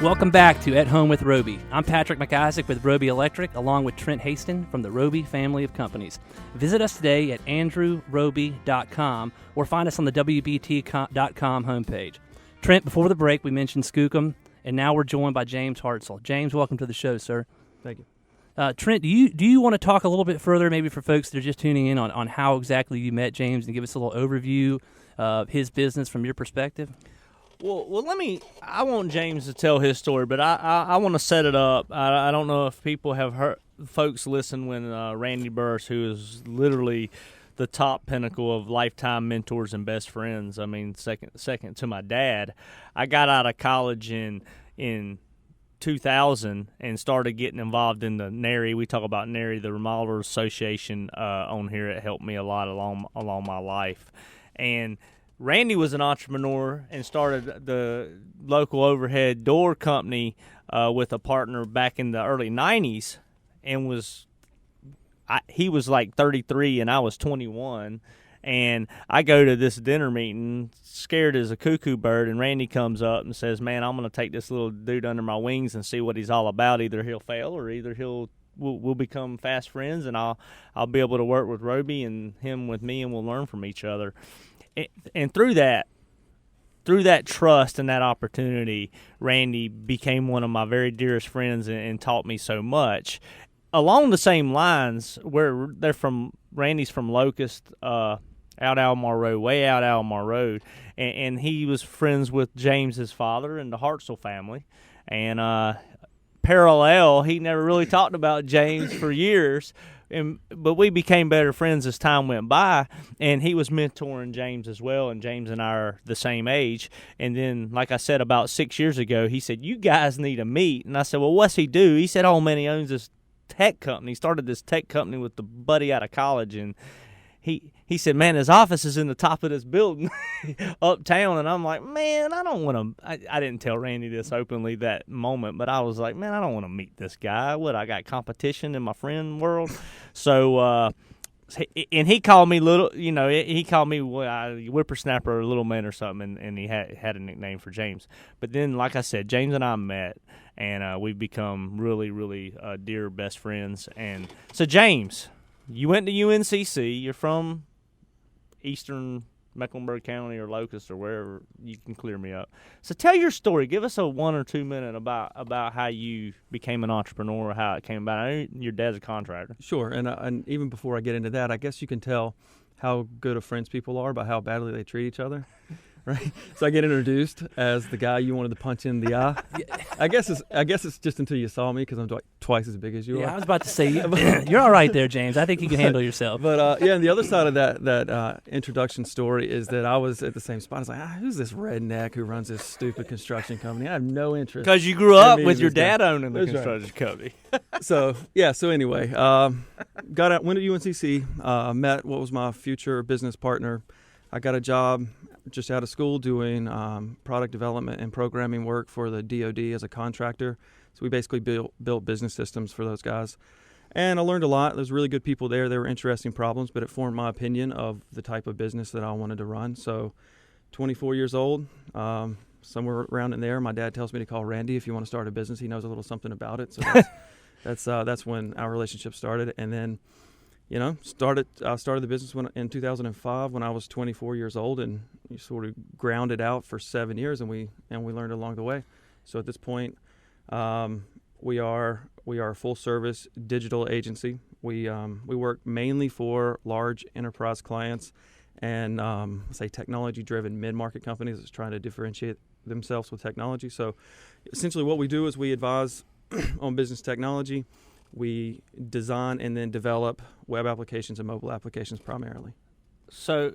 Welcome back to At Home with Roby. I'm Patrick McIsaac with Roby Electric, along with Trent Haston from the Roby family of companies. Visit us today at andrewroby.com or find us on the WBT.com homepage. Trent, before the break, we mentioned Skookum, and now we're joined by James Hartsell. James, welcome to the show, sir. Thank you. Trent, do you want to talk a little bit further, maybe for folks that are just tuning in, on how exactly you met James, and give us a little overview of his business from your perspective? Well, I want James to tell his story, but I want to set it up. I don't know if people have heard folks listen when Randy Burris, who is literally the top pinnacle of lifetime mentors and best friends. I mean, second to my dad. I got out of college in 2000 and started getting involved in the NARI. We talk about NARI, the Remodelers Association on here. It helped me a lot along my life. And Randy was an entrepreneur and started the local overhead door company with a partner back in the early 90s, and he was like 33 and I was 21. And I go to this dinner meeting, scared as a cuckoo bird, and Randy comes up and says, "Man, I'm going to take this little dude under my wings and see what he's all about. Either he'll fail or either we'll become fast friends, and I'll be able to work with Roby and him with me, and we'll learn from each other." And through that trust and that opportunity, Randy became one of my very dearest friends and taught me so much. Along the same lines, where Randy's from Locust, out Almar Road, way out Almar Road, and he was friends with James's father and the Hartsell family. And parallel, he never really talked about James for years, but we became better friends as time went by, and he was mentoring James as well, and James and I are the same age. And then, like I said, about 6 years ago, he said, "You guys need to meet." And I said, "Well, what's he do?" He said, "Oh, man, he owns this tech company." He started this tech company with the buddy out of college, and he said, "Man, his office is in the top of this building uptown." And I'm like, "Man, I don't want to." I didn't tell Randy this openly that moment, but I was like, "Man, I don't want to meet this guy. What, I got competition in my friend world?" So, and he called me he called me whippersnapper or little man or something, and he had a nickname for James. But then, like I said, James and I met, and we've become really, really dear best friends. And so, James, you went to UNCC. You're from Eastern Mecklenburg County or Locust or wherever. You can clear me up. So tell your story. Give us a 1 or 2 minute about how you became an entrepreneur, how it came about. I know your dad's a contractor. Sure, and even before I get into that, I guess you can tell how good of friends people are by how badly they treat each other. Right, so I get introduced as the guy you wanted to punch in the eye. I guess it's just until you saw me, because I'm twice as big as you are. Yeah, I was about to say, you're all right there, James. I think you can handle yourself. But and the other side of that introduction story is that I was at the same spot. I was like, who's this redneck went this stupid construction company? I have no interest. Because you grew up with your dad owning the construction company. So anyway, got out, went to UNCC, met what was my future business partner. I got a job just out of school doing product development and programming work for the DoD as a contractor. So we basically built business systems for those guys. And I learned a lot. There's really good people there. There were interesting problems, but it formed my opinion of the type of business that I wanted to run. So 24 years old, somewhere around in there, my dad tells me to call Randy if you want to start a business. He knows a little something about it. So that's when our relationship started. And then I started the business in 2005 when I was 24 years old, and you sort of ground it out for 7 years, and we learned along the way. So at this point, we are a full service digital agency. We work mainly for large enterprise clients and say technology driven mid market companies that's trying to differentiate themselves with technology. So essentially, what we do is we advise on business technology. We design and then develop web applications and mobile applications primarily. So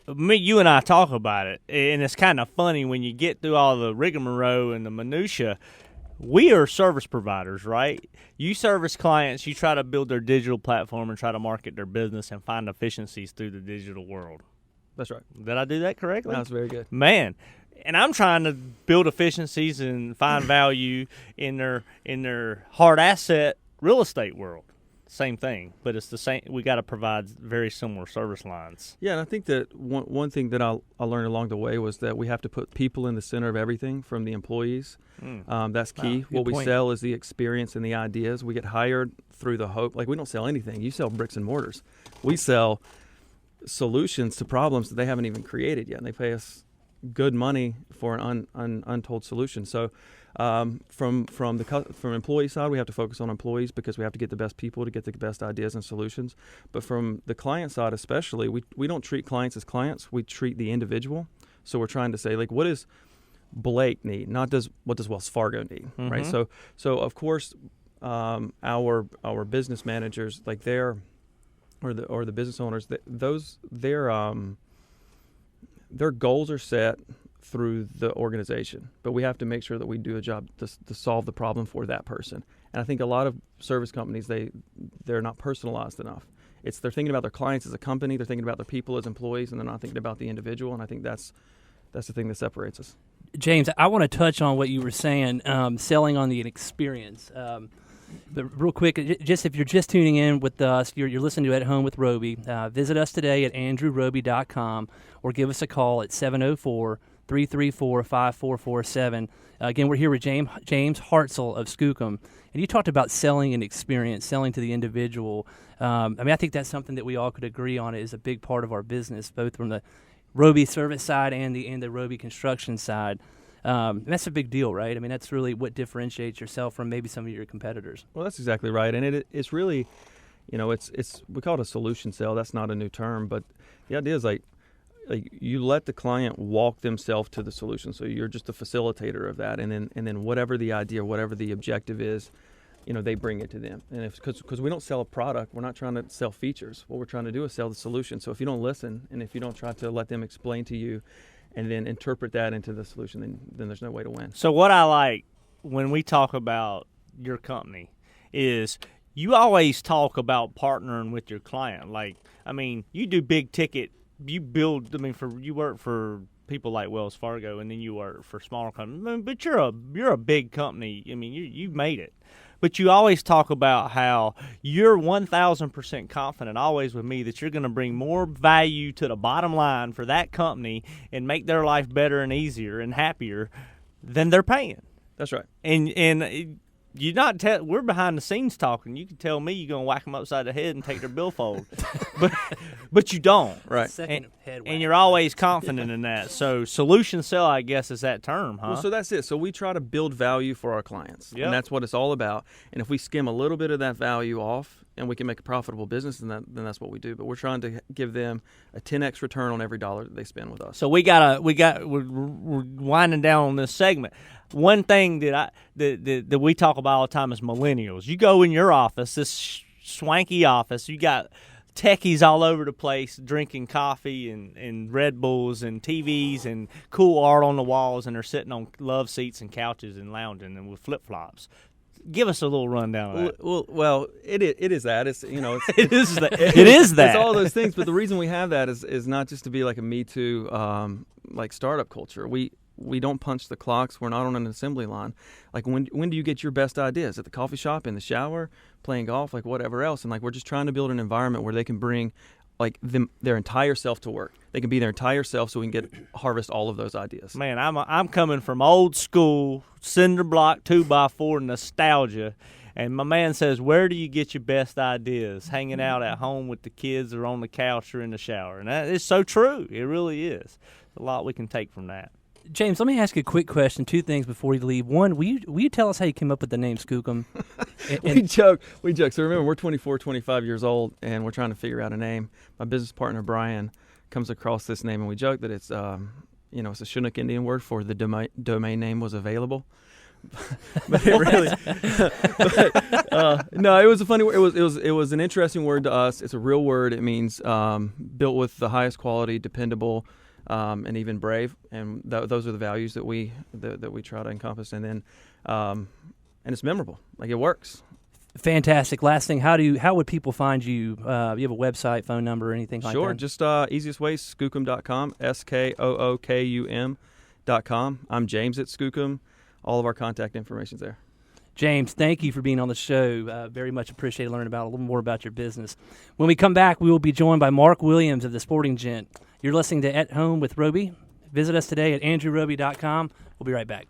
you and I talk about it, and it's kind of funny when you get through all the rigmarole and the minutia. We are service providers, right? You service clients, you try to build their digital platform and try to market their business and find efficiencies through the digital world. That's right. Did I do that correctly? That's very good. Man. And I'm trying to build efficiencies and find value in their hard asset real estate world. same thing, but it's the same. We got to provide very similar service lines. Yeah, and I think that one thing that I learned along the way was that we have to put people in the center of everything, from the employees. That's key. Wow, what we point. sell is the experience and the ideas. We get hired through the hope. Like, we don't sell anything. You sell bricks and mortars. We sell solutions to problems that they haven't even created yet, and they pay us good money for an untold solution. So from employee side, we have to focus on employees because we have to get the best people to get the best ideas and solutions. But from the client side especially, we don't treat clients as clients. We treat the individual. So we're trying to say, like, what does Blake need? Not what does Wells Fargo need, right? So of course, our business managers, like the business owners, their goals are set through the organization, but we have to make sure that we do a job to solve the problem for that person. And I think a lot of service companies, they're not personalized enough. They're thinking about their clients as a company, they're thinking about their people as employees, and they're not thinking about the individual. And I think that's the thing that separates us. James, I want to touch on what you were saying, selling on the experience. But real quick, just if you're just tuning in with us, you're listening to At Home with Roby, visit us today at andrewroby.com or give us a call at 704-334-5447. Again, we're here with James Hartsell of Skookum, and you talked about selling an experience, selling to the individual. I think that's something that we all could agree on is a big part of our business, both from the Roby service side and the Roby construction side. And that's a big deal, right? I mean, that's really what differentiates yourself from maybe some of your competitors. Well, that's exactly right. And it's really, it's we call it a solution sale. That's not a new term, but the idea is like you let the client walk themselves to the solution. So you're just a facilitator of that. And then whatever the idea, whatever the objective is, they bring it to them. And because we don't sell a product, we're not trying to sell features. What we're trying to do is sell the solution. So if you don't listen and if you don't try to let them explain to you and then interpret that into the solution, then there's no way to win. So what I like when we talk about your company is you always talk about partnering with your client. Like, you do big ticket. You build. You work for people like Wells Fargo, and then you work for smaller companies. But you're a big company. You made it. But you always talk about how you're 1,000% confident always with me that you're going to bring more value to the bottom line for that company and make their life better and easier and happier than they're paying. That's right. And you're not we're behind the scenes talking. You can tell me you're going to whack them upside the head and take their billfold. but you don't. Right. And you're always confident in that. So solution sell, I guess, is that term, huh? Well, so that's it. So we try to build value for our clients. Yep. And that's what it's all about. And if we skim a little bit of that value off and we can make a profitable business, then that's what we do. But we're trying to give them a 10x return on every dollar that they spend with us. So we're winding down on this segment. One thing that we talk about all the time is millennials. You go in your office, this swanky office, you got techies all over the place drinking coffee and Red Bulls and TVs and cool art on the walls, and they're sitting on love seats and couches and lounging and with flip-flops. Give us a little rundown of that. Well, it is that. It's it is that. It is that. It's all those things. But the reason we have that is not just to be like a Me Too like startup culture. We don't punch the clocks. We're not on an assembly line. Like, when do you get your best ideas? At the coffee shop, in the shower, playing golf, like whatever else. And like, we're just trying to build an environment where they can bring like their entire self to work. They can be their entire self, so we can harvest all of those ideas. Man, I'm coming from old school cinder block 2x4 nostalgia. And my man says, where do you get your best ideas? Hanging out at home with the kids or on the couch or in the shower. And that is so true. It really is. There's a lot we can take from that. James, let me ask you a quick question. Two things before you leave. One, will you tell us how you came up with the name Skookum? We joke. So remember, we're 24, 25 years old, and we're trying to figure out a name. My business partner, Brian, comes across this name, and we joke that it's it's a Chinook Indian word for the domain name was available. But it really, no, it was a funny word. It was an interesting word to us. It's a real word. It means built with the highest quality, dependable, and even brave. And those are the values that we try to encompass. And then, and it's memorable. Like, it works. Fantastic. Last thing, how would people find you? You have a website, phone number, or anything like that? Sure. Just easiest way, skookum.com, SKOOKUM.com. I'm James at Skookum. All of our contact information's there. James, thank you for being on the show. Very much appreciate learning about a little more about your business. When we come back, we will be joined by Mark Williams of the Sporting Gent. You're listening to At Home with Roby. Visit us today at andrewroby.com. We'll be right back.